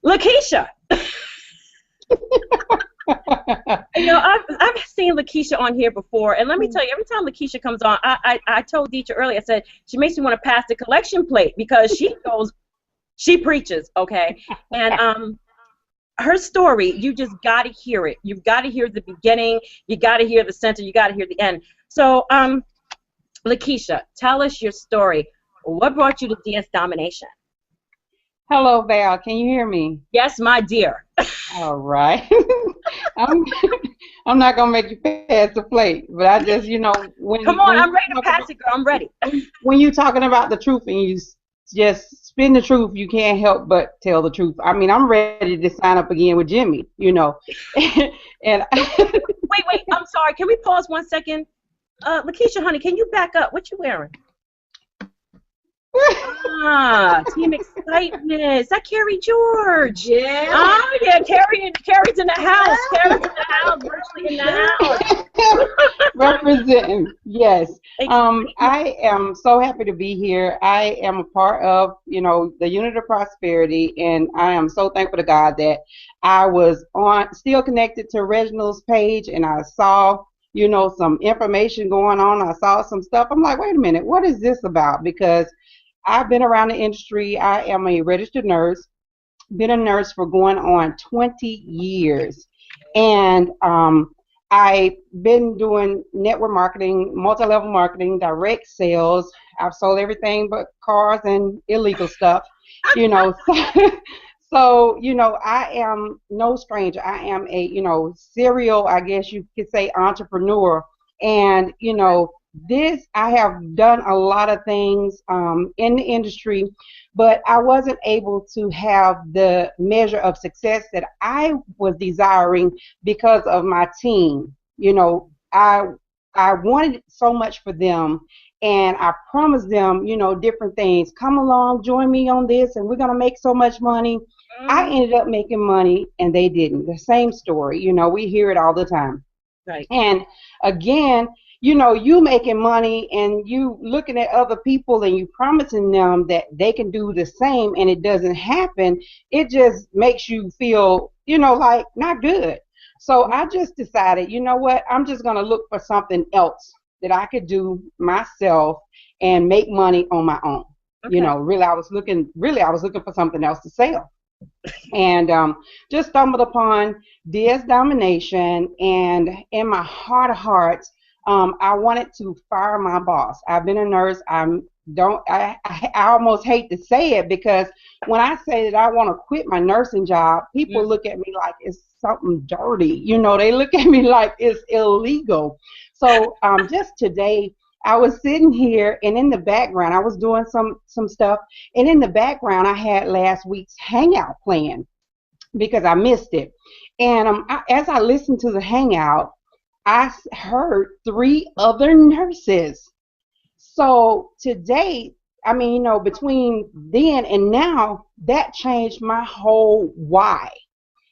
Lakeisha. You know, I've seen Lakeisha on here before, and let me tell you, every time Lakeisha comes on, I told Deetra earlier, I said, she makes me want to pass the collection plate because she preaches, okay? And her story, you just got to hear it. You've got to hear the beginning, you got to hear the center, you got to hear the end. So, Lakeisha, tell us your story. What brought you to DS Domination? Hello, Val. Can you hear me? Yes, my dear. All right. I'm not gonna make you pass the plate, but I just, you know, Come on, I'm ready to pass it, girl. I'm ready. When you're talking about the truth and you just spin the truth, you can't help but tell the truth. I mean, I'm ready to sign up again with Jimmy, you know. And wait. I'm sorry. Can we pause 1 second? Lakeisha, honey, can you back up? What you wearing? Team Excitement. Is that Carrie George? Yeah. Oh, yeah, Carrie's in the house. Carrie's in the house, virtually in the house. Representing, yes. I am so happy to be here. I am a part of, you know, the Unit of Prosperity, and I am so thankful to God that I was still connected to Reginald's page, and I saw, you know, some information going on. I saw some stuff. I'm like, wait a minute, what is this about? Because I've been around the industry. I am a registered nurse, been a nurse for going on 20 years. And I've been doing network marketing, multi-level marketing, direct sales. I've sold everything but cars and illegal stuff, you know. So, you know, I am no stranger. I am a, you know, serial, I guess you could say, entrepreneur. And, you know, I have done a lot of things in the industry, but I wasn't able to have the measure of success that I was desiring because of my team. You know, I wanted so much for them, and I promised them, you know, different things. Come along, join me on this, and we're going to make so much money. I ended up making money, and they didn't. The same story. You know, we hear it all the time. Right. And again, you know, you making money and you looking at other people and you promising them that they can do the same, and it doesn't happen. It just makes you feel, you know, like not good. So I just decided, you know what, I'm just going to look for something else that I could do myself and make money on my own. Okay. You know, really I was looking for something else to sell. And just stumbled upon DS Domination, and in my heart of hearts, I wanted to fire my boss. I've been a nurse. I almost hate to say it, because when I say that I want to quit my nursing job, people look at me like it's something dirty. You know, they look at me like it's illegal. So just today, I was sitting here, and in the background, I was doing some stuff, and in the background, I had last week's hangout planned because I missed it. And as I listened to the hangout, I heard 3 other nurses. So today, I mean, you know, between then and now, that changed my whole why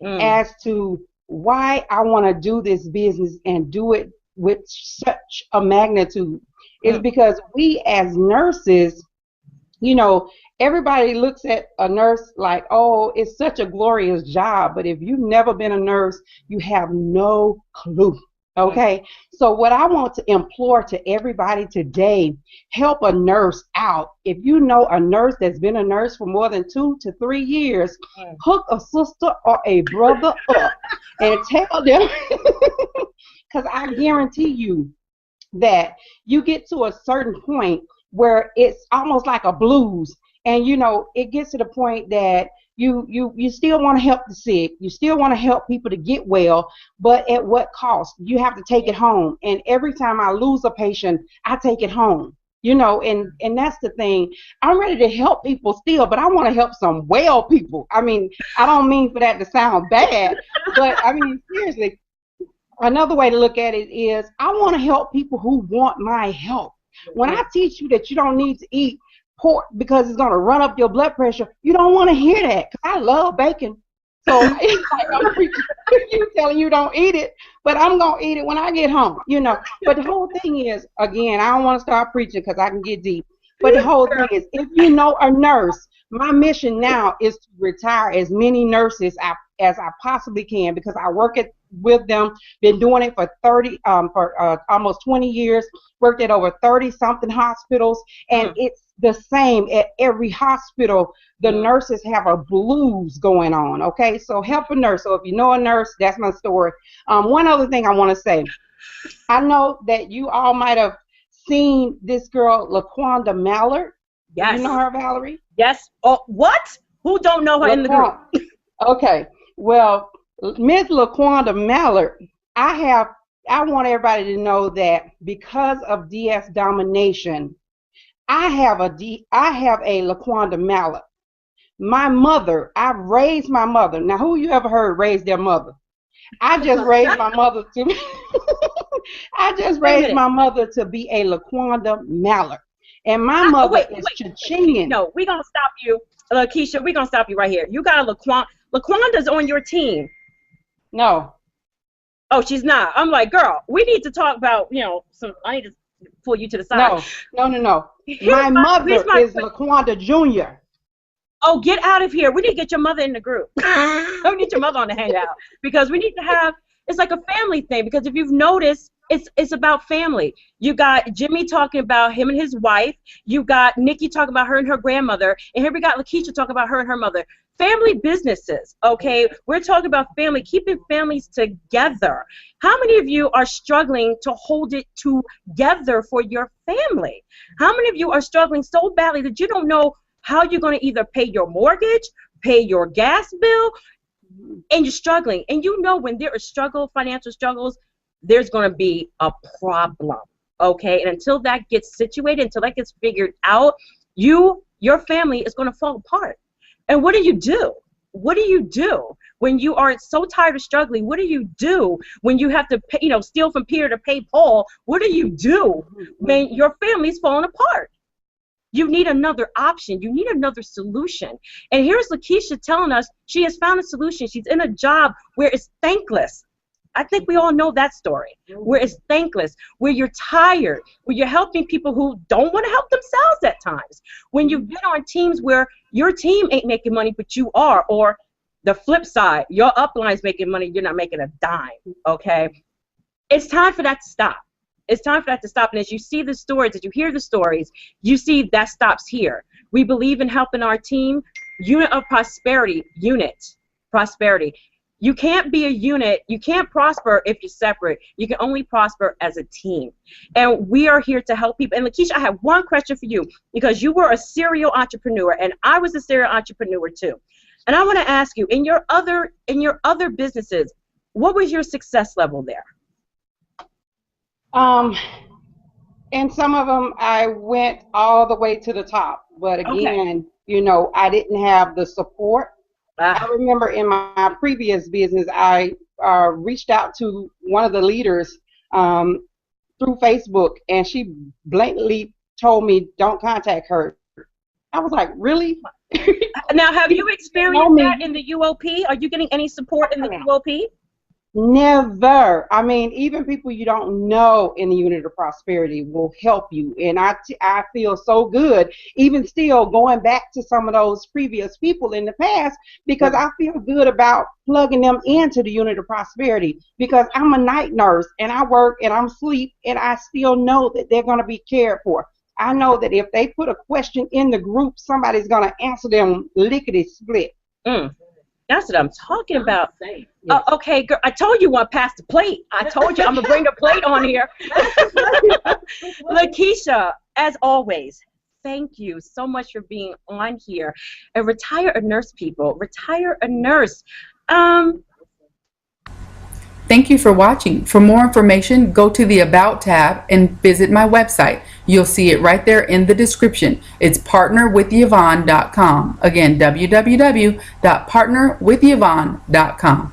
as to why I want to do this business and do it with such a magnitude. Is because we as nurses, you know, everybody looks at a nurse like, oh, it's such a glorious job. But if you've never been a nurse, you have no clue. Okay, so what I want to implore to everybody today, help a nurse out. If you know a nurse that's been a nurse for more than 2 to 3 years, hook a sister or a brother up and tell them, because I guarantee you that you get to a certain point where it's almost like a blues, and you know, it gets to the point that you still want to help the sick, you still want to help people to get well, but at what cost? You have to take it home. And every time I lose a patient, I take it home. You know, and that's the thing. I'm ready to help people still, but I want to help some well people. I mean, I don't mean for that to sound bad, but I mean, seriously, another way to look at it is I want to help people who want my help. When I teach you that you don't need to eat pork because it's going to run up your blood pressure, you don't want to hear that, because I love bacon. So it's like I'm preaching you, telling you don't eat it, but I'm going to eat it when I get home, you know. But the whole thing is, again, I don't want to start preaching because I can get deep. But the whole thing is, if you know a nurse, my mission now is to retire as many nurses as I possibly can, because I work with them, been doing it for almost 20 years, worked at over 30 something hospitals, and it's the same at every hospital. The nurses have a blues going on, okay? So help a nurse. So if you know a nurse, that's my story. One other thing I want to say, I know that you all might have seen this girl, LaQuanda Mallard. Yes. You know her, Valerie? Yes. Oh, what? Who don't know her in the group? Okay. Well, Miss LaQuanda Mallard, I want everybody to know that because of DS Domination, I have a LaQuanda Mallard. My mother, I've raised my mother. Now, who you ever heard raise their mother? I just raised my mother to my mother to be a LaQuanda Mallard. And my mother is Chichingan. No, we're going to stop you. Keisha, we're going to stop you right here. You got a LaQuanda. LaQuanda's on your team. No. Oh, she's not. I'm like, girl, we need to talk about, I need to pull you to the side. No. My mother is LaQuanda Jr. Oh, get out of here. We need to get your mother in the group. We need your mother on the hangout, because we need to have, it's like a family thing, because if you've noticed, it's about family. You got Jimmy talking about him and his wife. You got Nikki talking about her and her grandmother. And here we got Lakeisha talking about her and her mother. Family businesses, okay? We're talking about family, keeping families together. How many of you are struggling to hold it together for your family? How many of you are struggling so badly that you don't know how you're going to either pay your mortgage, pay your gas bill, and you're struggling? And you know, when there is financial struggles, there's going to be a problem, okay? And until that gets situated, until that gets figured out, your family is going to fall apart. And what do you do? What do you do when you are so tired of struggling? What do you do when you have to pay, steal from Peter to pay Paul? What do you do when your family's falling apart? You need another option. You need another solution. And here's Lakeisha telling us she has found a solution. She's in a job where it's thankless. I think we all know that story, where it's thankless, where you're tired, where you're helping people who don't want to help themselves at times, when you've been on teams where your team ain't making money, but you are, or the flip side, your upline's making money, you're not making a dime, okay? It's time for that to stop. It's time for that to stop. And as you see the stories, as you hear the stories, you see that stops here. We believe in helping our team. Unit of prosperity, prosperity. You can't be a unit. You can't prosper if you're separate. You can only prosper as a team. And we are here to help people. And Lakeisha, I have one question for you, because you were a serial entrepreneur, and I was a serial entrepreneur too. And I want to ask you, in your other businesses, what was your success level there? In some of them, I went all the way to the top. But again, I didn't have the support. I remember in my previous business, I reached out to one of the leaders through Facebook, and she blatantly told me, don't contact her. I was like, really? Now, have you experienced that in the UOP? Are you getting any support in the UOP? Never. I mean, even people you don't know in the Unit of Prosperity will help you. And I feel so good, even still going back to some of those previous people in the past, because I feel good about plugging them into the Unit of Prosperity, because I'm a night nurse and I work and I'm asleep, and I still know that they're going to be cared for. I know that if they put a question in the group, somebody's going to answer them lickety-split. That's what I'm talking about. Okay, girl, I told you want to pass the plate. I told you I'm going to bring the plate on here. Lakeisha, as always, thank you so much for being on here. And retire a nurse, people. Retire a nurse. Thank you for watching. For more information, go to the About tab and visit my website. You'll see it right there in the description. It's partnerwithyvonne.com. Again, www.partnerwithyvonne.com.